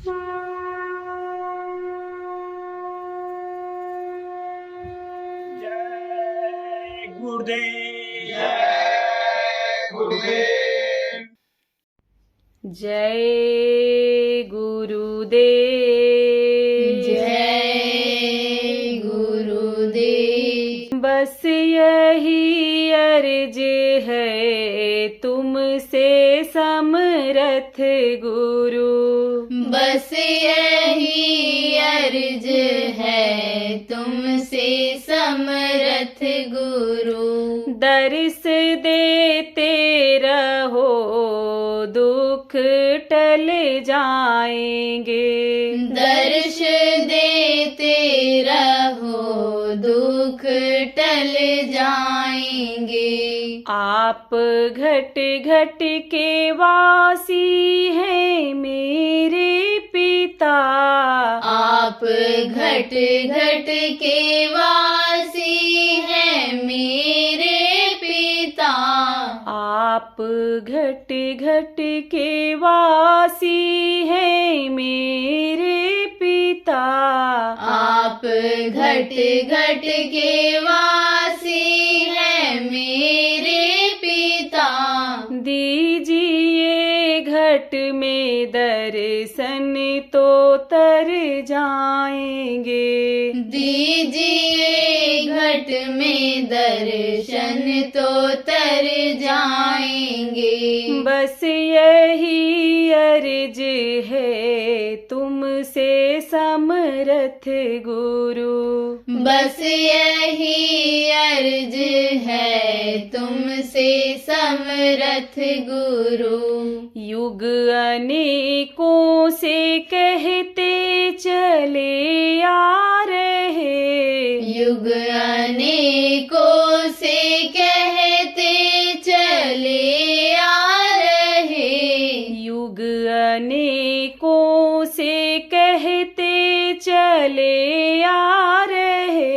जय गुरुदेव। जय गुरुदेव। जय गुरुदेव। जय गुरुदेव। बस यही अर्ज है तुमसे समर्थ गुरु। बस यही अर्ज है तुमसे समर्थ गुरु। दर्श देते रहो दुख टल जाएंगे। दर्श देते रहो दुख टल जाएंगे। आप घट घट के वासी हैं मेरे पिता। आप घट घट के वासी हैं मेरे पिता। आप घट घट के वासी हैं मेरे पिता। आप घट घट के वासी हैं मेरे पिता। दीजिए घट में दर्शन तो तर जाएंगे। दीजिए घट में दर्शन तो तर जाएंगे। बस यही अर्ज है तुमसे समर्थ गुरु। बस यही अर्ज है तुमसे समर्थ गुरु। युग अनेकों से कहते चले आ रहे। युग अनेकों से कहते चले आ रहे। युग अनेकों से कहते चले आ रहे।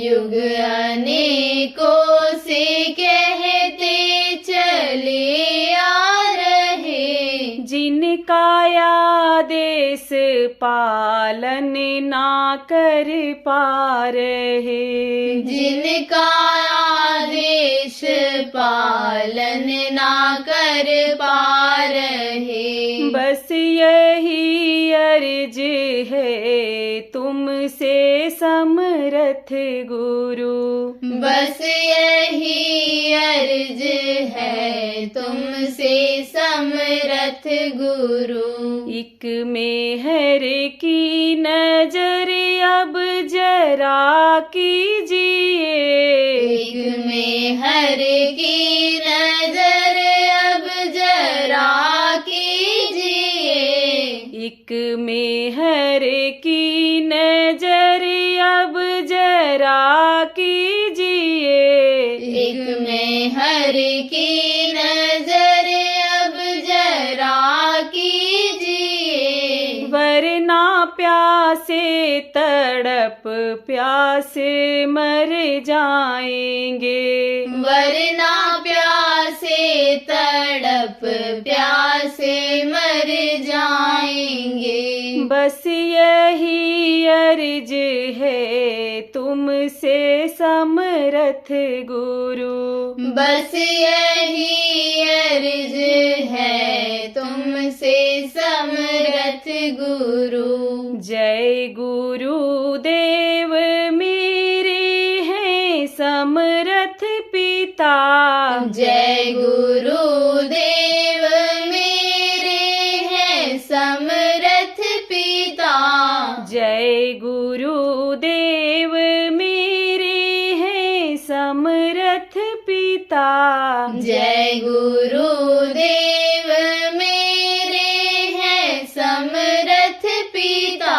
युग अनेकों से कहते चले आ रहे। जिनका आदेश पालन ना कर पा रहे। जिनका आदेश पालन ना कर पा रहे। बस यही अर्ज है तुमसे समर्थ गुरु। बस यही अर्ज है तुमसे समर्थ गुरु। एक मेहर की नजर अब जरा कीजिए। एक मेहर की नजर अब जरा कीजिए। एक मेहर की नजर अब जरा कीजिए। एक मेहर की नजर अब जरा कीजिए। वरना प्यासे तड़प प्यासे मर जाएंगे। वरना प्यासे तड़प प्यासे मर जाएंगे। बस यही अर्ज है तुमसे समर्थ गुरु। बस यही अर्ज है तुमसे समर्थ गुरु। जय गुरुदेव मेरे हैं समर्थ पिता। जय गुरुदेव मेरे हैं समर्थ पिता। जय गुरुदेव मेरे हैं समर्थ पिता। जय गुरुदेव मेरे हैं समर्थ पिता।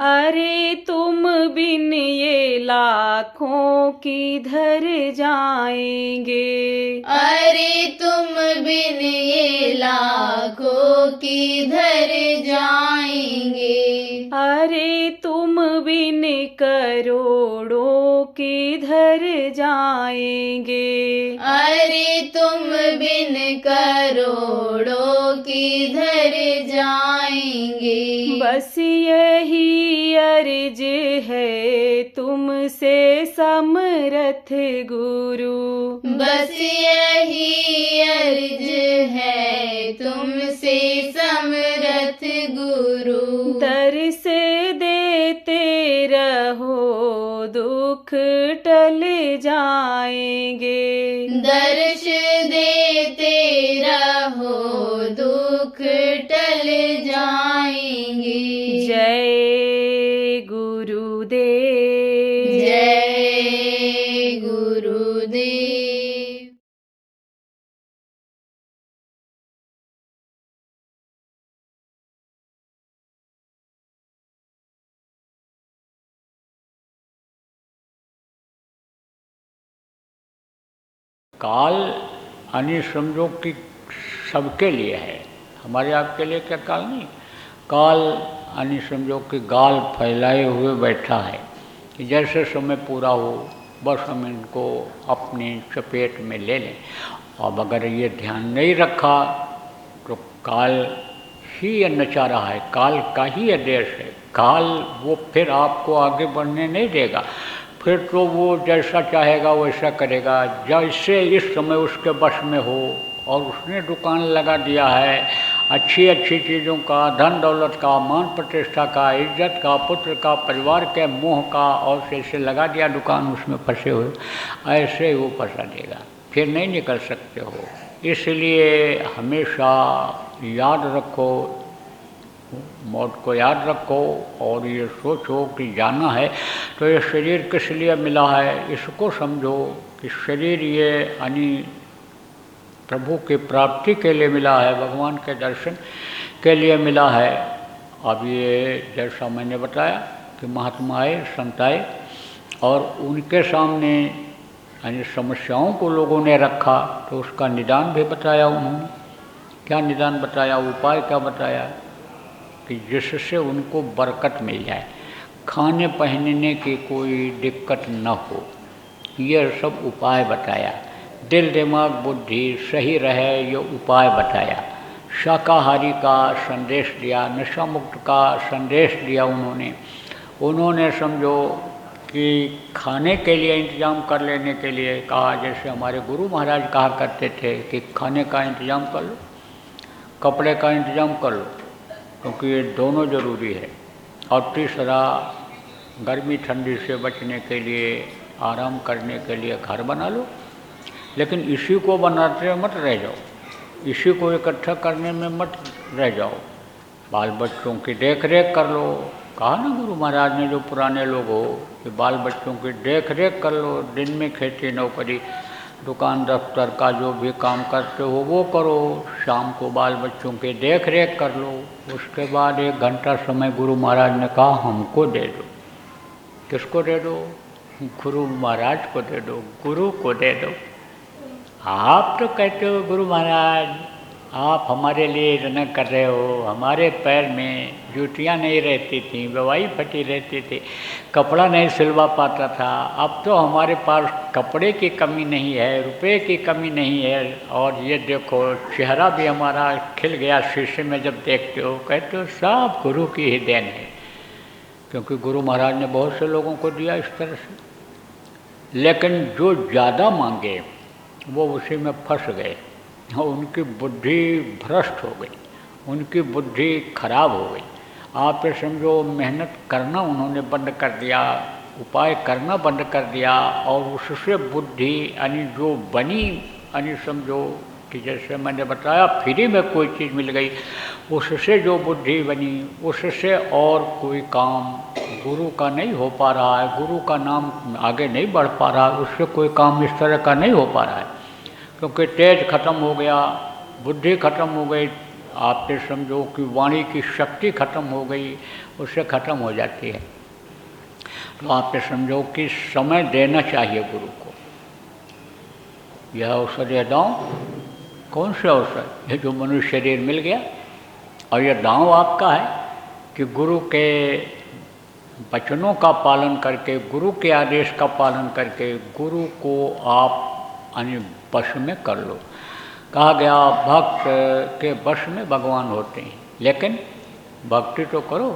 अरे तुम बिन ये लाखों किधर जाएंगे। अरे तुम तुम बिन ये लाखों किधर जाएंगे। अरे तुम बिन करोड़ों किधर जाएंगे। अरे तुम बिन करोड़ों किधर जाएंगे। बस यही अर्ज है तुमसे समर्थ गुरु। बस यही अर्ज है तुमसे समर्थ गुरु। दर्श देते रहो दुख टल जाएंगे। दर्श देते रहो दुख टल जाएंगे। जय गुरुदेव। जय गुरुदेव। काल यानी समझो कि सबके लिए है, हमारे आपके लिए क्या काल नहीं। काल यानी समझो कि गाल फैलाए हुए बैठा है कि जैसे समय पूरा हो बस हम इनको अपनी चपेट में ले लें। अब अगर ये ध्यान नहीं रखा तो काल ही ये नचा रहा है, काल का ही आदेश है। काल वो फिर आपको आगे बढ़ने नहीं देगा, फिर तो वो जैसा चाहेगा वैसा करेगा, जैसे इस समय उसके वश में हो। और उसने दुकान लगा दिया है अच्छी अच्छी चीज़ों का, धन दौलत का, मान प्रतिष्ठा का, इज्जत का, पुत्र का, परिवार के मोह का, और जैसे लगा दिया दुकान उसमें फंसे हुए, ऐसे ही वो फंसा देगा, फिर नहीं निकल सकते हो। इसलिए हमेशा याद रखो, मौत को याद रखो और ये सोचो कि जाना है तो ये शरीर किस लिए मिला है, इसको समझो कि शरीर ये यानी प्रभु की प्राप्ति के लिए मिला है, भगवान के दर्शन के लिए मिला है। अब ये जैसा मैंने बताया कि महात्मा आए, संत आए और उनके सामने यानी समस्याओं को लोगों ने रखा तो उसका निदान भी बताया उन्होंने। क्या निदान बताया, उपाय क्या बताया कि जिससे उनको बरकत मिल जाए, खाने पहनने की कोई दिक्कत न हो, यह सब उपाय बताया। दिल दिमाग बुद्धि सही रहे ये उपाय बताया। शाकाहारी का संदेश दिया, नशा मुक्त का संदेश दिया उन्होंने समझो कि खाने के लिए इंतजाम कर लेने के लिए कहा। जैसे हमारे गुरु महाराज कहा करते थे कि खाने का इंतजाम कर लो, कपड़े का इंतजाम कर लो, क्योंकि ये दोनों ज़रूरी है। और तीसरा गर्मी ठंडी से बचने के लिए, आराम करने के लिए घर बना लो। लेकिन इसी को बनाते मत रह जाओ, इसी को इकट्ठा करने में मत रह जाओ, बाल बच्चों की देख रेख कर लो। कहा ना गुरु महाराज ने, जो पुराने लोग हो कि बाल बच्चों की देख रेख कर लो। दिन में खेती नौकरी, दुकान दफ्तर का जो भी काम करते हो वो करो, शाम को बाल बच्चों की देख रेख कर लो। उसके बाद 1 घंटा समय गुरु महाराज ने कहा हमको दे दो। किसको दे दो? गुरु महाराज को दे दो, गुरु को दे दो। आप तो कहते हो गुरु महाराज आप हमारे लिए इतना कर रहे हो, हमारे पैर में जूतियाँ नहीं रहती थी, दवाई फटी रहती थी, कपड़ा नहीं सिलवा पाता था। अब तो हमारे पास कपड़े की कमी नहीं है, रुपए की कमी नहीं है, और ये देखो चेहरा भी हमारा खिल गया शीशे में जब देखते हो। कहते हो सब गुरु की ही देन है, क्योंकि गुरु महाराज ने बहुत से लोगों को दिया इस तरह से। लेकिन जो ज़्यादा मांगे वो उसी में फंस गए और उनकी बुद्धि भ्रष्ट हो गई, उनकी बुद्धि खराब हो गई। आप ये समझो मेहनत करना उन्होंने बंद कर दिया, उपाय करना बंद कर दिया, और उससे बुद्धि यानी जो बनी यानी समझो कि जैसे मैंने बताया फ्री में कोई चीज़ मिल गई, उससे जो बुद्धि बनी उससे और कोई काम गुरु का नहीं हो पा रहा है, गुरु का नाम आगे नहीं बढ़ पा रहा है, उससे कोई काम इस तरह का नहीं हो पा रहा है, क्योंकि तेज खत्म हो गया, बुद्धि खत्म हो गई। आप ये समझो कि वाणी की शक्ति खत्म हो गई, उससे खत्म हो जाती है। तो आप ये समझो कि समय देना चाहिए गुरु को। यह औषधि दाऊँ कौन से अवसर? ये जो मनुष्य शरीर मिल गया और ये दांव आपका है कि गुरु के वचनों का पालन करके, गुरु के आदेश का पालन करके गुरु को आप वश में कर लो। कहा गया भक्त के वश में भगवान होते हैं, लेकिन भक्ति तो करो।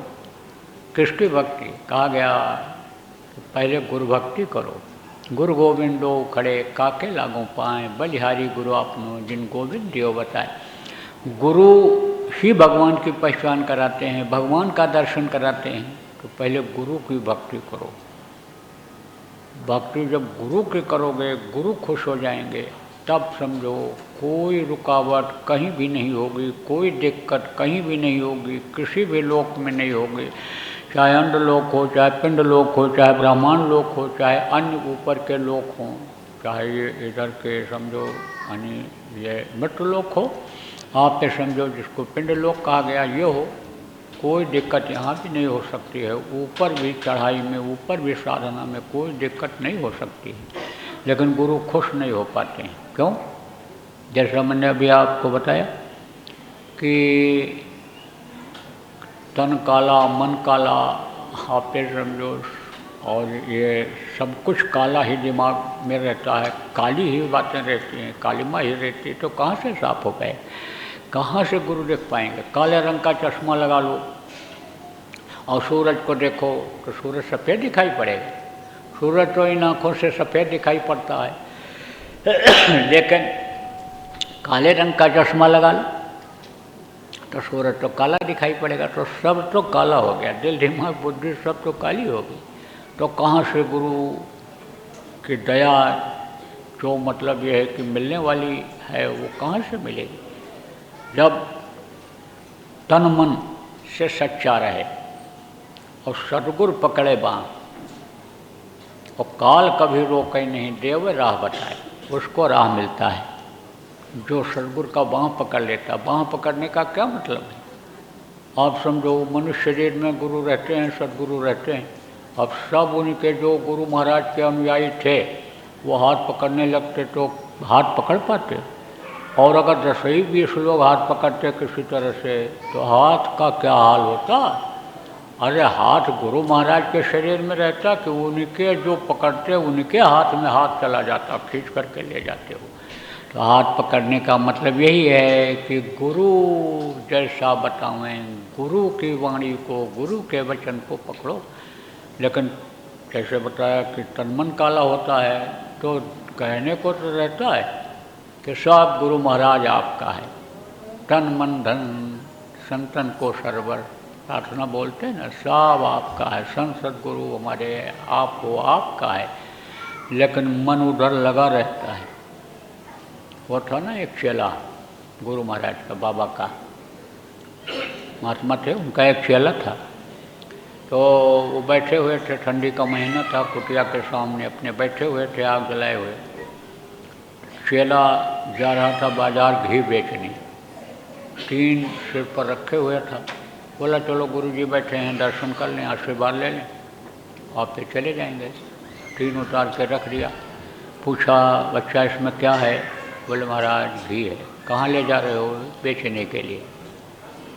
किसकी भक्ति? कहा गया पहले गुरु भक्ति करो। गुरु गोविंदो खड़े काके लागों पाएँ, बलिहारी गुरु आपनो जिन गोविंद दियो बताए। गुरु ही भगवान की पहचान कराते हैं, भगवान का दर्शन कराते हैं। तो पहले गुरु की भक्ति करो। भक्ति जब गुरु की करोगे, गुरु खुश हो जाएंगे, तब समझो कोई रुकावट कहीं भी नहीं होगी, कोई दिक्कत कहीं भी नहीं होगी, किसी भी लोक में नहीं होगी। चाहे अंड लोक हो, चाहे पिंड लोक हो, चाहे ब्राह्मण लोक हो, चाहे अन्य ऊपर के लोक हों, चाहे ये इधर के समझो यानी ये मृत लोक हो, आप पे समझो जिसको पिंड लोक कहा गया ये हो, कोई दिक्कत यहाँ भी नहीं हो सकती है। ऊपर भी चढ़ाई में, ऊपर भी साधना में कोई दिक्कत नहीं हो सकती है, लेकिन गुरु खुश नहीं हो पाते हैं। क्यों? जैसा मैंने अभी आपको बताया कि तन काला, मन काला, आप पे समझो, और ये सब कुछ काला ही दिमाग में रहता है, काली ही बातें रहती हैं, कालिमा ही रहती है, तो कहाँ से साफ हो पाए? कहाँ से गुरु देख पाएंगे? काले रंग का चश्मा लगा लो और सूरज को देखो तो सूरज सफ़ेद दिखाई पड़ेगा। सूरज तो इन आँखों से सफ़ेद दिखाई पड़ता है, लेकिन काले रंग का चश्मा लगा लो तो सूरज तो काला दिखाई पड़ेगा। तो सब तो काला हो गया, दिल दिमाग बुद्धि सब तो काली होगी। तो कहाँ से गुरु की दया, जो मतलब ये है कि मिलने वाली है, वो कहाँ से मिलेगी? जब तन मन से सच्चा रहे और सद्गुरु पकड़े बाँह, और काल कभी रोके नहीं, देव राह बताए, उसको राह मिलता है। जो सद्गुरु का बाँह पकड़ लेता। बाँह पकड़ने का क्या मतलब है? आप समझो मनुष्य शरीर में गुरु रहते हैं, सद्गुरु रहते हैं। अब सब उनके जो गुरु महाराज के अनुयायी थे वो हाथ पकड़ने लगते तो हाथ पकड़ पाते, और अगर 10-20 लोग हाथ पकड़ते किसी तरह से तो हाथ का क्या हाल होता? अरे हाथ गुरु महाराज के शरीर में रहता कि उनके जो पकड़ते उनके हाथ में हाथ चला जाता, खींच करके ले जाते हो। तो हाथ पकड़ने का मतलब यही है कि गुरु जैसा बतावें, गुरु की वाणी को, गुरु के वचन को पकड़ो। लेकिन जैसे बताया कि तन मन काला होता है, तो कहने को तो रहता है कि सब गुरु महाराज आपका है, तन मन धन संतन को सरवर, प्रार्थना बोलते हैं ना, सब आपका है, संत सद्गुरु हमारे आप हो, आपका है। लेकिन मन उधर लगा रहता है। वो था ना एक चेला गुरु महाराज का, बाबा का महात्मा थे, उनका एक चेला था। तो वो बैठे हुए थे, ठंडी का महीना था, कुटिया के सामने अपने बैठे हुए थे, आग जलाए हुए। चेला जा रहा था बाजार घी बेचने, टीन सिर पर रखे हुए था। बोला चलो गुरुजी बैठे हैं, दर्शन कर लें, आशीर्वाद ले लें, आप फिर चले जाएंगे। टीन उतार के रख दिया। पूछा बच्चा इसमें क्या है? बोले महाराज घी है। कहाँ ले जा रहे हो? बेचने के लिए।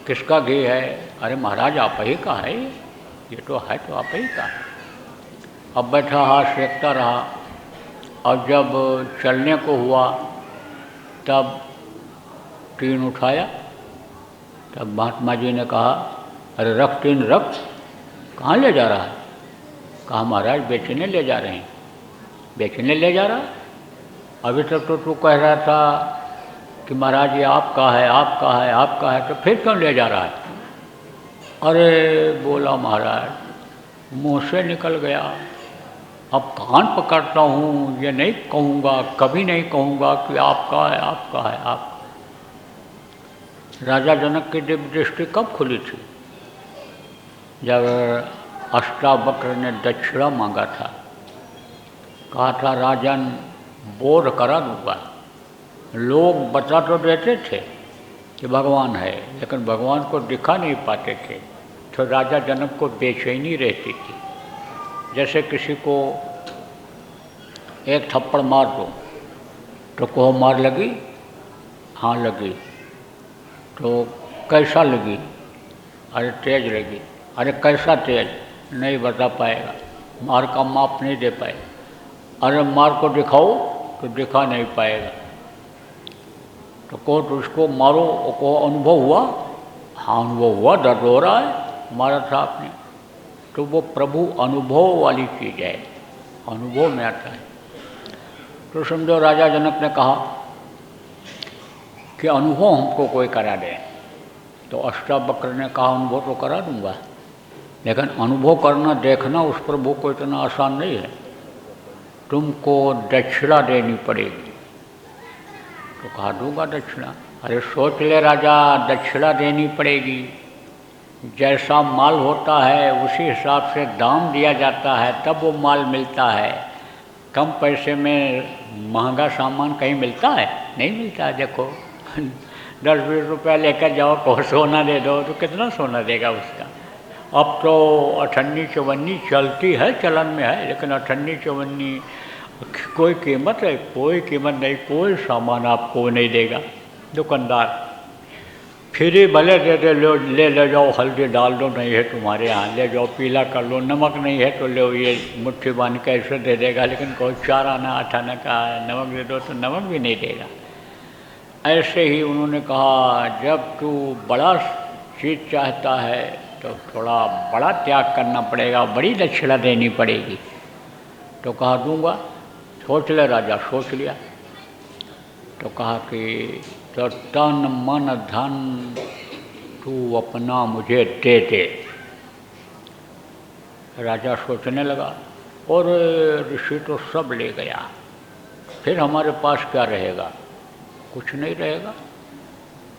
किसका घी है? अरे महाराज आप ही का है, ये तो है तो आप ही का है। अब बैठा हाथ सेकता रहा, और जब चलने को हुआ तब टीन उठाया। तब महात्मा जी ने कहा अरे रख टीन रख, कहाँ ले जा रहा है? कहा महाराज बेचने ले जा रहे हैं। बेचने ले जा रहा है? अभी तक तो तू कह रहा था कि महाराज ये आपका है, आपका है, आपका है, तो फिर क्यों ले जा रहा है? अरे बोला महाराज मुँह से निकल गया, अब कान पकड़ता हूँ, ये नहीं कहूँगा, कभी नहीं कहूँगा कि आपका है, आपका है, आपका। राजा जनक की दिव्य दृष्टि कब खुली थी? जब अष्टावक्र ने दक्षिणा मांगा था, कहा था राजन बोध करा दूंगा। लोग बता तो देते थे कि भगवान है, लेकिन भगवान को दिखा नहीं पाते थे, तो राजा जनक को बेचैनी रहती थी। जैसे किसी को एक थप्पड़ मार दो तो कोह मार लगी, हाँ लगी। तो कैसा लगी? अरे तेज लगी। अरे कैसा तेज? नहीं बता पाएगा, मार का माप नहीं दे पाए। अरे मार को दिखाओ, तो दिखा नहीं पाएगा। तो कहो तो उसको मारो, को अनुभव हुआ? हाँ अनुभव हुआ, दर्द हो रहा है, मारा था आपने। तो वो प्रभु अनुभव वाली चीज़ है, अनुभव में आता है। तो समझो राजा जनक ने कहा कि अनुभव हमको कोई करा दे। तो अष्टावक्र ने कहा अनुभव तो करा दूंगा, लेकिन अनुभव करना, देखना उस प्रभु को इतना आसान नहीं है, तुमको दक्षिणा देनी पड़ेगी। तो कहा दूंगा दक्षिणा। अरे सोच ले राजा, दक्षिणा देनी पड़ेगी। जैसा माल होता है उसी हिसाब से दाम दिया जाता है, तब वो माल मिलता है। कम पैसे में महंगा सामान कहीं मिलता है? नहीं मिलता है। देखो 10-20 रुपया लेकर जाओ, कहो सोना दे दो, तो कितना सोना देगा उसका? अब तो अठन्नी चवन्नी चलती है, चलन में है, लेकिन अठन्नी चवन्नी कोई कीमत है? कोई कीमत नहीं, कोई सामान आपको नहीं देगा दुकानदार। फिर ही भले दे दे, ले जाओ, हल्दी डाल दो, नहीं है तुम्हारे यहाँ ले जाओ, पीला कर लो, नमक नहीं है तो लो, ये मुट्ठी बांध के ऐसे दे देगा। लेकिन कोई 4 आना 8 आना का नमक दे दो तो नमक भी नहीं देगा। ऐसे ही उन्होंने कहा जब तू बड़ा चीज़ चाहता है तो थोड़ा बड़ा त्याग करना पड़ेगा, बड़ी दक्षिणा देनी पड़ेगी। तो कहा दूंगा। सोच ले राजा, सोच लिया। तो कहा कि तो तन मन धन तू अपना मुझे दे दे। राजा सोचने लगा, और ऋषि तो सब ले गया, फिर हमारे पास क्या रहेगा? कुछ नहीं रहेगा।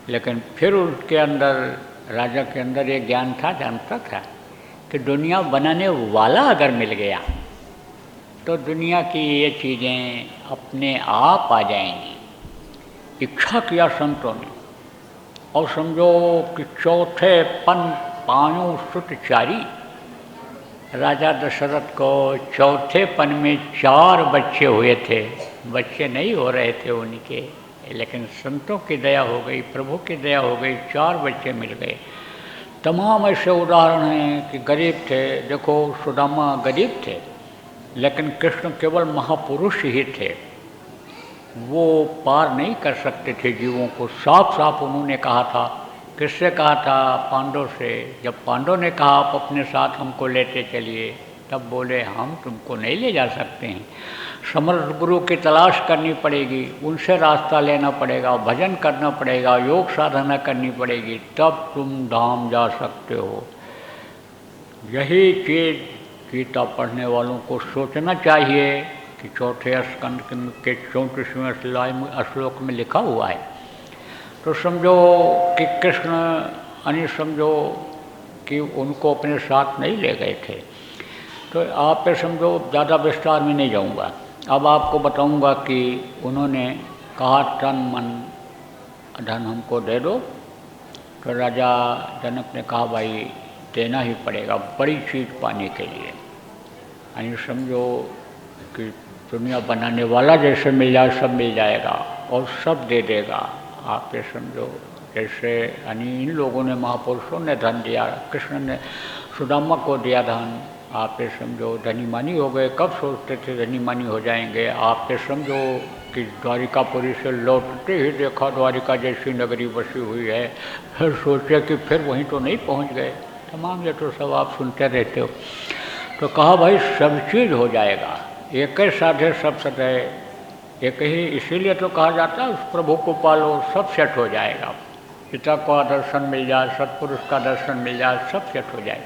लेकिन फिर उसके अंदर, राजा के अंदर ये ज्ञान था, जानता था कि दुनिया बनाने वाला अगर मिल गया तो दुनिया की ये चीज़ें अपने आप आ जाएंगी। इच्छा किया संतों ने, और समझो कि चौथे पन पायों सुत चारी। राजा दशरथ को चौथे पन में 4 बच्चे हुए थे। बच्चे नहीं हो रहे थे उनके, लेकिन संतों की दया हो गई, प्रभु की दया हो गई, 4 बच्चे मिल गए। तमाम ऐसे उदाहरण हैं कि गरीब थे। देखो सुदामा गरीब थे, लेकिन कृष्ण केवल महापुरुष ही थे, वो पार नहीं कर सकते थे जीवों को। साफ साफ उन्होंने कहा था। किससे कहा था? पांडव से। जब पांडव ने कहा आप अपने साथ हमको लेते चलिए, तब बोले हम तुमको नहीं ले जा सकते हैं, समर्थ गुरु की तलाश करनी पड़ेगी, उनसे रास्ता लेना पड़ेगा, भजन करना पड़ेगा, योग साधना करनी पड़ेगी, तब तुम धाम जा सकते हो। यही चीज़ गीता पढ़ने वालों को सोचना चाहिए कि चौथे स्कंद के 34वें श्लोक में लिखा हुआ है। तो समझो कि कृष्ण यानी समझो कि उनको अपने साथ नहीं ले गए थे। तो आप पे समझो ज़्यादा विस्तार में नहीं जाऊंगा। अब आपको बताऊंगा कि उन्होंने कहा तन मन धन हमको दे दो। तो राजा जनक ने कहा भाई देना ही पड़ेगा बड़ी चीज़ पाने के लिए। यानी समझो कि दुनिया बनाने वाला जैसे मिल जाए सब मिल जाएगा और सब दे देगा। आप ये समझो जैसे यानी इन लोगों ने, महापुरुषों ने धन दिया, कृष्ण ने सुदामा को दिया धन। आप ये समझो धनी मानी हो गए। कब सोचते थे धनी मानी हो जाएंगे? आप ये समझो कि द्वारिकापुरी से लौटते ही देखा द्वारिका जैसी नगरी बसी हुई है, फिर सोचे कि फिर वहीं तो नहीं पहुंच गए। तमाम ये तो सब आप सुनते रहते हो। तो कहा भाई सब चीज़ हो जाएगा, एक ही साधे सब सधे, एक ही। इसीलिए तो कहा जाता है उस प्रभु को पालो सब सेट हो जाएगा। पिता का दर्शन मिल जाए, सत्पुरुष का दर्शन मिल जाए, सब सेट हो जाए।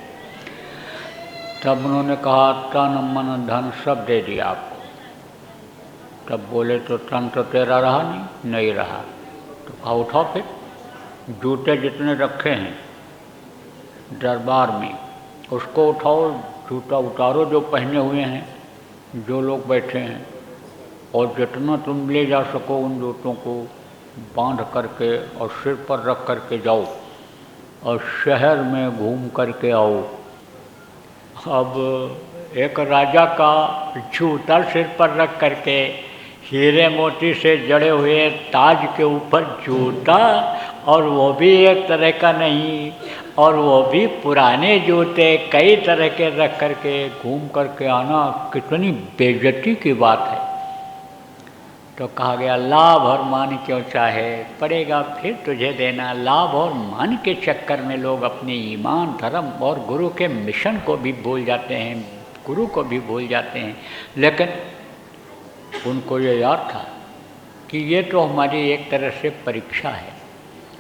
तब उन्होंने कहा तन मन धन सब दे दिया आपको। तब बोले तो तन तो तेरा रहा नहीं रहा। तो कहा उठाओ फिर, जूते जितने रखे हैं दरबार में उसको उठाओ, जूता उतारो जो पहने हुए हैं जो लोग बैठे हैं, और जितना तुम ले जा सको उन जूतों को बांध करके और सिर पर रख करके जाओ और शहर में घूम करके आओ। अब एक राजा का जूता सिर पर रख करके हीरे मोती से जड़े हुए ताज के ऊपर जूता, और वो भी एक तरह का नहीं, और वो भी पुराने जूते कई तरह के रख करके घूम करके आना कितनी बेइज्जती की बात है। तो कहा गया लाभ और मान क्यों चाहे, पड़ेगा फिर तुझे देना। लाभ और मान के चक्कर में लोग अपने ईमान, धर्म और गुरु के मिशन को भी भूल जाते हैं, गुरु को भी भूल जाते हैं। लेकिन उनको ये याद था कि ये तो हमारी एक तरह से परीक्षा है,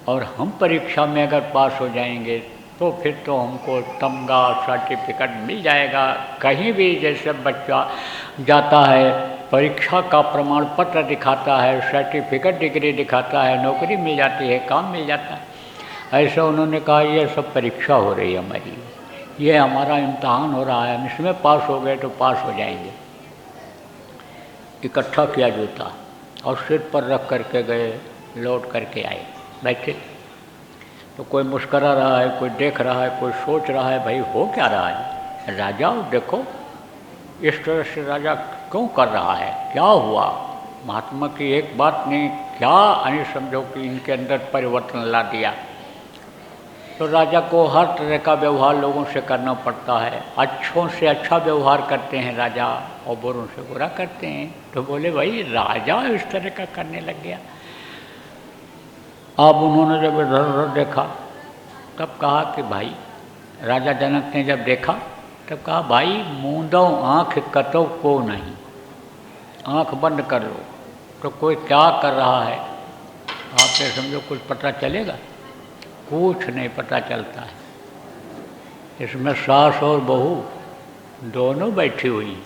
और हम परीक्षा में अगर पास हो जाएंगे तो फिर तो हमको तमगा सर्टिफिकेट मिल जाएगा। कहीं भी जैसे बच्चा जाता है, परीक्षा का प्रमाण पत्र दिखाता है, सर्टिफिकेट डिग्री दिखाता है, नौकरी मिल जाती है, काम मिल जाता है। ऐसा उन्होंने कहा ये सब परीक्षा हो रही है हमारी, ये हमारा इम्तहान हो रहा है, हम इसमें पास हो गए तो पास हो जाएंगे। इकट्ठा किया जूता और सिर पर रख करके गए, लौट करके आए, बैठे तो कोई मुस्करा रहा है, कोई देख रहा है, कोई सोच रहा है भाई हो क्या रहा है। राजा देखो इस तरह से राजा क्यों कर रहा है, क्या हुआ। महात्मा की एक बात ने क्या यानी समझो कि इनके अंदर परिवर्तन ला दिया। तो राजा को हर तरह का व्यवहार लोगों से करना पड़ता है। अच्छों से अच्छा व्यवहार करते हैं राजा और बुरों से बुरा करते हैं। तो बोले भाई राजा इस तरह का करने लग गया। अब उन्होंने जब इधर उधर देखा तब कहा कि भाई, राजा जनक ने जब देखा तब कहा भाई मूंदो आँख कतो को नहीं, आँख बंद कर लो। तो कोई क्या कर रहा है आपने समझो कुछ पता चलेगा, कुछ नहीं पता चलता है। इसमें सास और बहू दोनों बैठी हुई,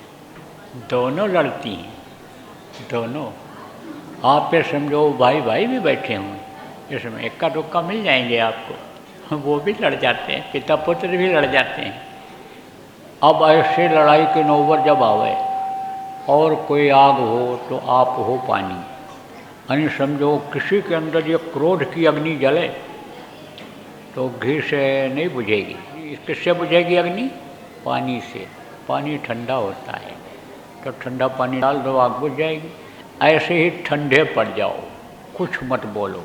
दोनों लड़ती हैं, दोनों आप ये समझो भाई भाई भी बैठे हुए, इसमें इक्का दुक्का मिल जाएंगे आपको, वो भी लड़ जाते हैं, पिता पुत्र भी लड़ जाते हैं। अब ऐसे लड़ाई की नौबत जब आवे और कोई आग हो तो आप हो पानी, यानी समझो किसी के अंदर ये क्रोध की अग्नि जले तो घी से नहीं बुझेगी। किससे बुझेगी अग्नि? पानी से। पानी ठंडा होता है तो ठंडा पानी डाल दो, आग बुझ जाएगी। ऐसे ही ठंडे पड़ जाओ, कुछ मत बोलो।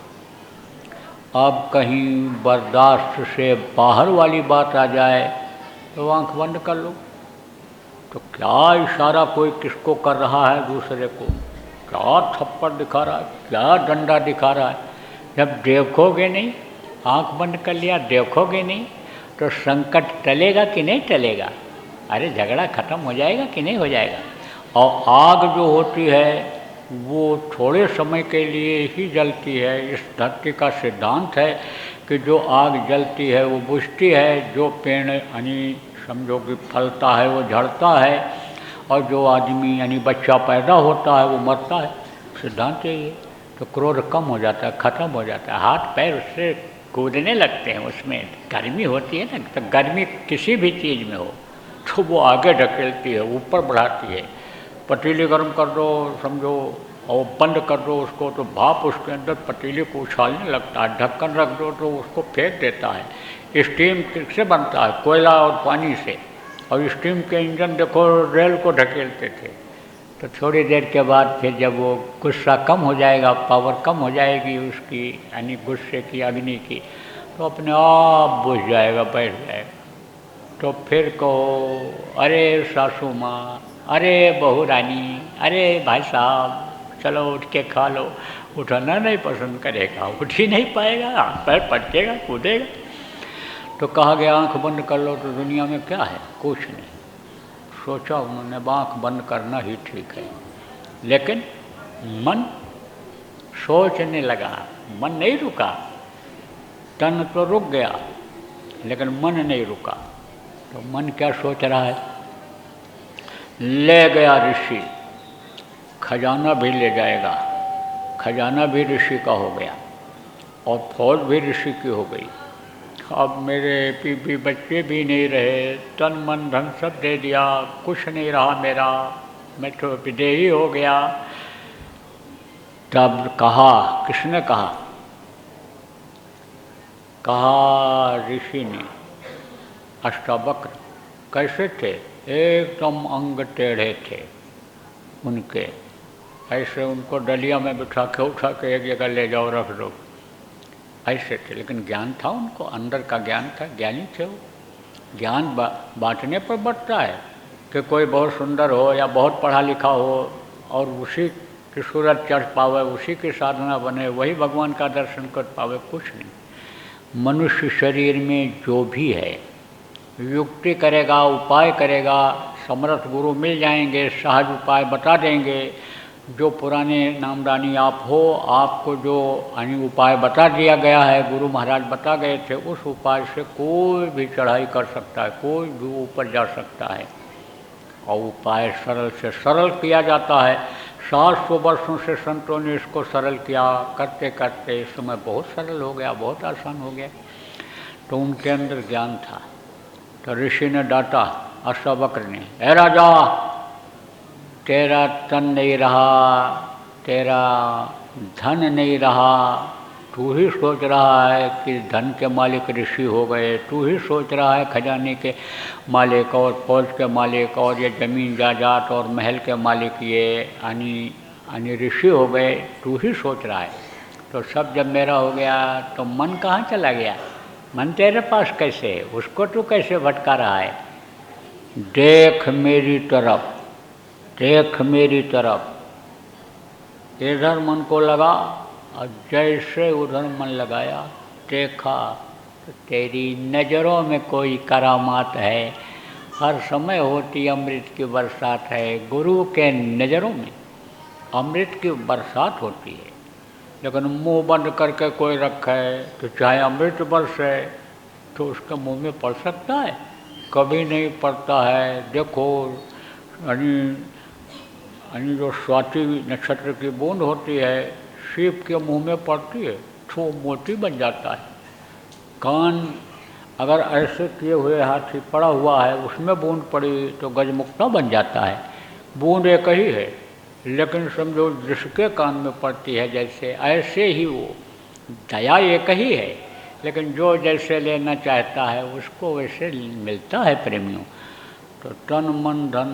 अब कहीं बर्दाश्त से बाहर वाली बात आ जाए तो आंख बंद कर लो। तो क्या इशारा कोई किसको कर रहा है दूसरे को, क्या थप्पड़ दिखा रहा है, क्या डंडा दिखा रहा है। जब देखोगे नहीं, आंख बंद कर लिया, देखोगे नहीं तो संकट टलेगा कि नहीं टलेगा। अरे झगड़ा खत्म हो जाएगा कि नहीं हो जाएगा। और आग जो होती है वो थोड़े समय के लिए ही जलती है। इस धरती का सिद्धांत है कि जो आग जलती है वो बुझती है, जो पेड़ यानी समझो कि फलता है वो झड़ता है, और जो आदमी यानी बच्चा पैदा होता है वो मरता है। सिद्धांत यही है। तो क्रोध कम हो जाता है, ख़त्म हो जाता है, हाथ पैर उससे कूदने लगते हैं। उसमें गर्मी होती है ना, तो गर्मी किसी भी चीज़ में हो तो वो आगे ढकेलती है, ऊपर बढ़ाती है। पतीली गर्म कर दो समझो और बंद कर दो उसको तो भाप उसके अंदर पतीली को उछालने लगता है। ढक्कन रख दो तो उसको फेंक देता है। स्टीम किससे बनता है? कोयला और पानी से। और स्टीम के इंजन देखो रेल को ढकेलते थे। तो थोड़ी देर के बाद फिर जब वो गुस्सा कम हो जाएगा, पावर कम हो जाएगी उसकी यानी गुस्से की अग्नि की, तो अपने आप बुझ जाएगा, बैठ जाएगा। तो फिर कहो अरे सासू माँ, अरे बहू रानी, अरे भाई साहब चलो उठ के खा लो। उठना नहीं पसंद करेगा, उठ ही नहीं पाएगा, हाथ पैर पटकेगा, कूदेगा। तो कहा गया आँख बंद कर लो। तो दुनिया में क्या है? कुछ नहीं। सोचा उन्होंने आँख बंद करना ही ठीक है। लेकिन मन सोचने लगा, मन नहीं रुका। तन तो रुक गया लेकिन मन नहीं रुका। तो मन क्या सोच रहा है? ले गया ऋषि, खजाना भी ले जाएगा। खजाना भी ऋषि का हो गया और फौज भी ऋषि की हो गई। अब मेरे बीवी बच्चे भी नहीं रहे, तन मन धन सब दे दिया, कुछ नहीं रहा मेरा, मैं तो विदेही हो गया। तब कहा, किसने कहा? कहा ऋषि ने। अष्टावक्र कैसे थे? एकदम अंग टेढ़े थे उनके, ऐसे उनको डलिया में बिठा के उठा के एक जगह ले जाओ रख दो, ऐसे थे। लेकिन ज्ञान था उनको, अंदर का ज्ञान था, ज्ञानी थे वो। ज्ञान बांटने पर बढ़ता है कि कोई बहुत सुंदर हो या बहुत पढ़ा लिखा हो और उसी की सूरत चढ़ पावे, उसी की साधना बने, वही भगवान का दर्शन कर पावे, कुछ नहीं। मनुष्य शरीर में जो भी है युक्ति करेगा, उपाय करेगा, समर्थ गुरु मिल जाएंगे, सहज उपाय बता देंगे। जो पुराने नामदानी आप हो, आपको जो उपाय बता दिया गया है, गुरु महाराज बता गए थे, उस उपाय से कोई भी चढ़ाई कर सकता है, कोई भी ऊपर जा सकता है। और उपाय सरल से सरल किया जाता है। 700 वर्षों से संतों ने इसको सरल किया, करते करते इस समय बहुत सरल हो गया, बहुत आसान हो गया। तो उनके अंदर ज्ञान था। तो ऋषि ने डांटा अश्ववक्र ने, ए राजा, तेरा तन नहीं रहा, तेरा धन नहीं रहा, तू ही सोच रहा है कि धन के मालिक ऋषि हो गए, तू ही सोच रहा है खजाने के मालिक और फौज के मालिक और ये ज़मीन जायदाद और महल के मालिक ये यानी ऋषि हो गए, तू ही सोच रहा है। तो सब जब मेरा हो गया तो मन कहाँ चला गया? मन तेरे पास कैसे है? उसको तू कैसे भटका रहा है? देख मेरी तरफ, देख मेरी तरफ। इधर मन को लगा और जैसे उधर मन लगाया, देखा तो तेरी नज़रों में कोई करामात है। हर समय होती अमृत की बरसात है। गुरु के नज़रों में अमृत की बरसात होती है। लेकिन मुंह बंद करके कोई रखे तो चाहे अमृत बरसे तो उसके मुंह में पड़ सकता है? कभी नहीं पड़ता है। देखो जो स्वाति नक्षत्र की बूंद होती है, सीप के मुंह में पड़ती है तो मोती बन जाता है। कान अगर ऐसे किए हुए हाथी पड़ा हुआ है, उसमें बूंद पड़ी तो गजमुक्ता बन जाता है। बूंद एक ही है, लेकिन समझो जिसके कान में पड़ती है जैसे, ऐसे ही वो दया एक ही है, लेकिन जो जैसे लेना चाहता है उसको वैसे मिलता है प्रेमियों। तो तन मन धन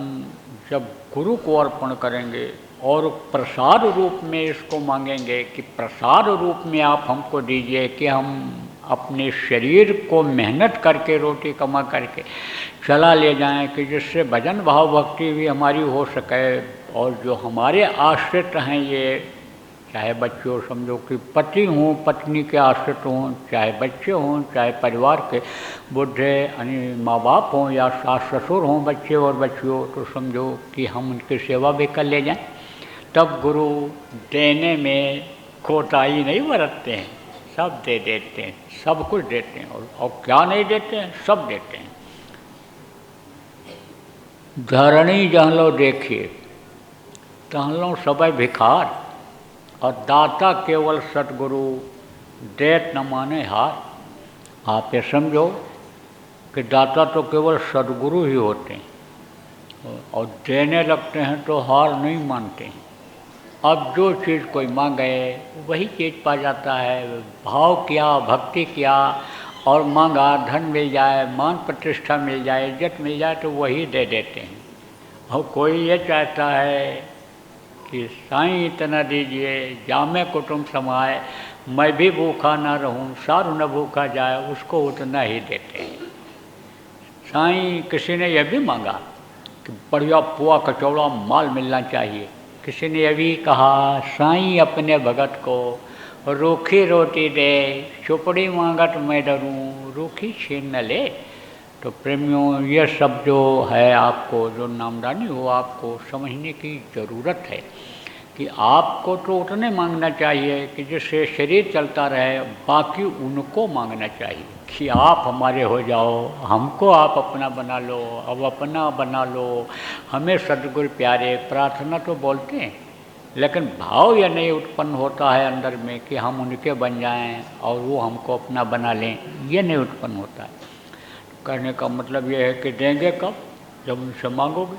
जब गुरु को अर्पण करेंगे और प्रसाद रूप में इसको मांगेंगे कि प्रसाद रूप में आप हमको दीजिए कि हम अपने शरीर को मेहनत करके रोटी कमा करके चला ले जाएं, कि जिससे भजन भाव भक्ति भी हमारी हो सके। और जो हमारे आश्रित हैं, ये चाहे बच्चों समझो कि पति हों, पत्नी के आश्रित हों, चाहे बच्चे हों, चाहे परिवार के बूढ़े यानी माँ बाप हों या सास ससुर हों, बच्चे और बच्चियों, तो समझो कि हम उनकी सेवा भी कर ले जाएं। तब गुरु देने में कोताही नहीं बरतते हैं, सब दे देते हैं, सब कुछ देते हैं। और क्या नहीं देते हैं? सब देते हैं। धरणी जहलो देखिए, तहलो सबय भिखार, और दाता केवल सतगुरु, देत न माने हार। आप ये समझो कि दाता तो केवल सतगुरु ही होते हैं, और देने लगते हैं तो हार नहीं मानते हैं। अब जो चीज़ कोई मांगे वही चीज़ पा जाता है। भाव किया, भक्ति किया और मांगा, धन मिल जाए, मान प्रतिष्ठा मिल जाए, इज्जत मिल जाए तो वही दे देते हैं। और कोई ये चाहता है कि साईं इतना दीजिए, जामे कुटुंब समाए, मैं भी भूखा ना रहूं, सारू न भूखा जाए, उसको उतना ही देते हैं। साईं किसी ने यह भी मांगा कि बढ़िया पुआ कचौड़ा माल मिलना चाहिए। किसी ने यह भी कहा, साईं अपने भगत को रूखी रोटी दे, चुपड़ी मांगत मैं डरूं, रूखी छीन न ले। तो प्रेमियों, ये सब जो है आपको, जो नामदानी हो, आपको समझने की ज़रूरत है कि आपको तो उतने मांगना चाहिए कि जिससे शरीर चलता रहे, बाकी उनको मांगना चाहिए कि आप हमारे हो जाओ, हमको आप अपना बना लो, अब अपना बना लो, हमें सद्गुरु प्यारे। प्रार्थना तो बोलते हैं, लेकिन भाव यह नहीं उत्पन्न होता है अंदर में कि हम उनके बन जाएं और वो हमको अपना बना लें, ये नहीं उत्पन्न होता है। कहने का मतलब ये है कि देंगे कब? जब उनसे मांगोगे।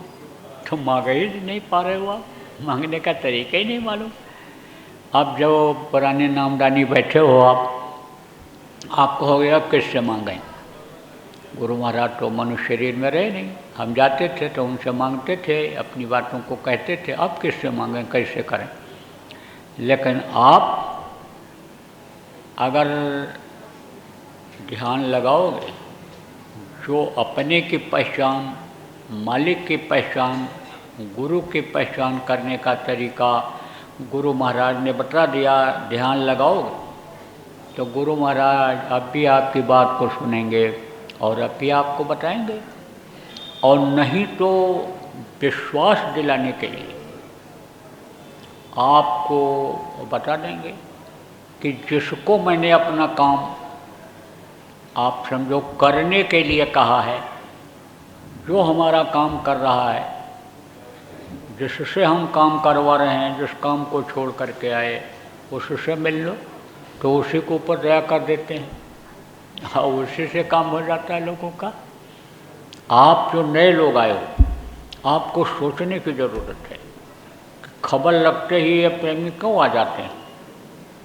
तो मांग ही नहीं पा रहे हो आप, मांगने का तरीका ही नहीं मालूम। अब जो पुराने नामदानी बैठे हो, आप आपको हो गया किससे मांगें? गुरु महाराज तो मनुष्य शरीर में रहे नहीं, हम जाते थे तो उनसे मांगते थे, अपनी बातों को कहते थे। अब किससे मांगें, कैसे करें? लेकिन आप अगर ध्यान लगाओगे, जो अपने की पहचान, मालिक की पहचान, गुरु की पहचान करने का तरीका गुरु महाराज ने बता दिया, ध्यान लगाओगे तो गुरु महाराज अब भी आपकी बात को सुनेंगे और अब भी आपको बताएंगे। और नहीं तो विश्वास दिलाने के लिए आपको बता देंगे कि जिसको मैंने अपना काम आप समझो करने के लिए कहा है, जो हमारा काम कर रहा है, जिससे हम काम करवा रहे हैं, जिस काम को छोड़ करके आए उससे मिल लो, तो उसी के ऊपर दया कर देते हैं और उसी से काम हो जाता है लोगों का। आप जो नए लोग आए हो, आपको सोचने की ज़रूरत है। खबर लगते ही ये प्रेमी क्यों आ जाते हैं,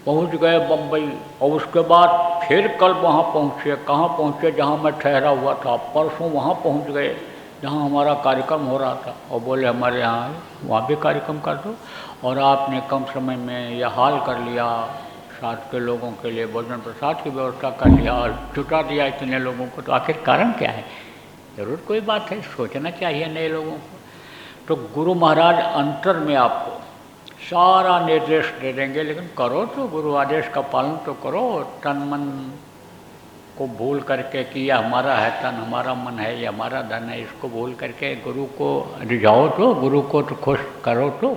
पहुंच गए बम्बई और उसके बाद फिर कल वहाँ पहुँचे, कहाँ पहुँचे, जहाँ मैं ठहरा हुआ था, परसों वहाँ पहुँच गए जहाँ हमारा कार्यक्रम हो रहा था और बोले हमारे यहाँ है, वहाँ भी कार्यक्रम कर दो। और आपने कम समय में यह हाल कर लिया, साथ के लोगों के लिए भोजन प्रसाद की व्यवस्था कर लिया और जुटा दिया इतने लोगों को, तो आखिर कारण क्या है? जरूर कोई बात है, सोचना चाहिए नए लोगों को। तो गुरु महाराज अंतर में आपको सारा निर्देश दे देंगे, लेकिन करो तो गुरु आदेश का पालन तो करो। तन मन को भूल करके कि यह हमारा है, तन हमारा मन है, ये हमारा धन है, इसको भूल करके गुरु को रिझाओ, तो गुरु को तो खुश करो। तो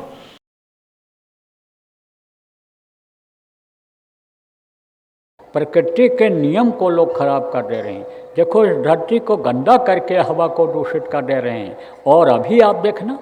प्रकृति के नियम को लोग खराब कर दे रहे हैं। देखो, इस धरती को गंदा करके हवा को दूषित कर दे रहे हैं, और अभी आप देखना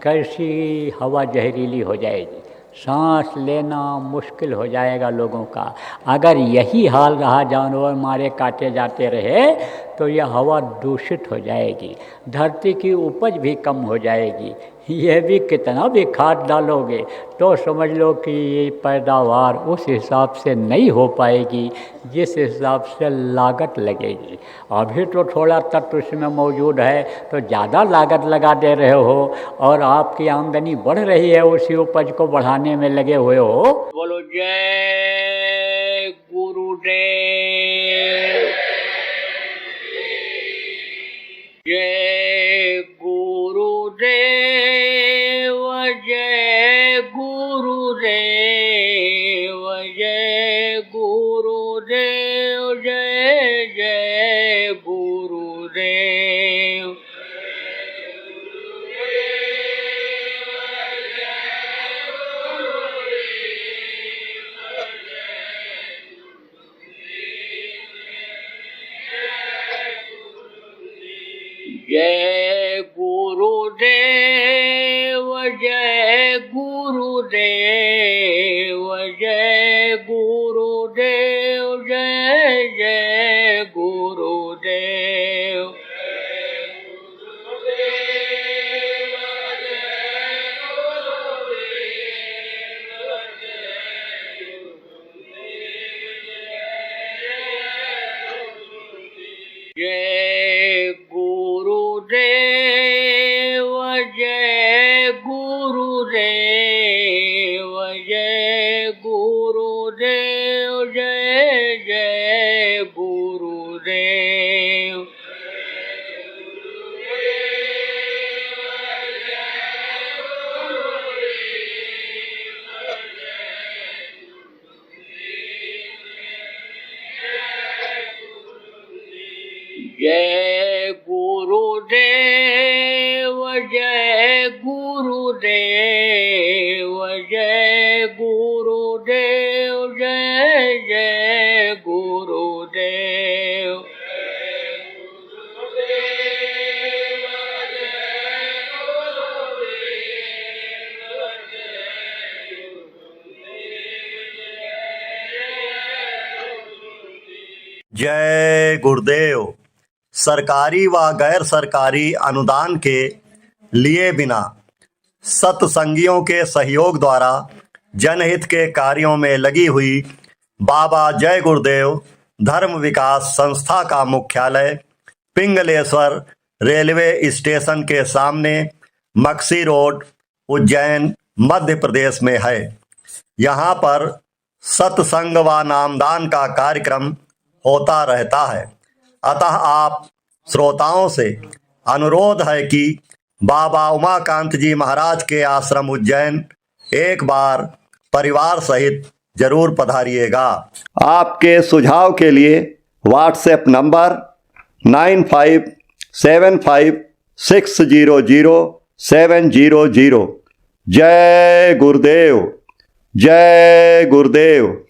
कैसी हवा जहरीली हो जाएगी, सांस लेना मुश्किल हो जाएगा लोगों का। अगर यही हाल रहा, जानवर मारे काटे जाते रहे, तो यह हवा दूषित हो जाएगी, धरती की उपज भी कम हो जाएगी। यह भी कितना भी खाद डालोगे तो समझ लो कि ये पैदावार उस हिसाब से नहीं हो पाएगी जिस हिसाब से लागत लगेगी। अभी तो थोड़ा तत्व इसमें मौजूद है तो ज़्यादा लागत लगा दे रहे हो, और आपकी आमदनी बढ़ रही है, उसी उपज को बढ़ाने में लगे हुए हो। बोलो जय गुरुदेव, जय गुरुदेव, जय गुरुदेव, जय गुरुदेव, जय जय गुरुदेव। जय गुरुदेव, जय गुरुदेव, जय गुरुदेव, जय जय गुरुदेव। जय गुरुदेव, जय गुरुदेव, जय गुरुदेव, जय जय गुरुदेव। जय गुरुदेव, जय गुरुदेव, जय गुरुदेव, जय जय गुरुदेव। जय गुरुदेव। सरकारी व गैर सरकारी अनुदान के लिए बिना सत्संगियों के सहयोग द्वारा जनहित के कार्यों में लगी हुई बाबा जय गुरुदेव धर्म विकास संस्था का मुख्यालय पिंगलेश्वर रेलवे स्टेशन के सामने, मक्सी रोड, उज्जैन, मध्य प्रदेश में है। यहाँ पर सत्संग व नामदान का कार्यक्रम होता रहता है। अतः आप श्रोताओं से अनुरोध है कि बाबा उमाकांत जी महाराज के आश्रम उज्जैन एक बार परिवार सहित जरूर पधारिएगा। आपके सुझाव के लिए व्हाट्सएप नंबर 9575600700। जय गुरुदेव, जय गुरुदेव।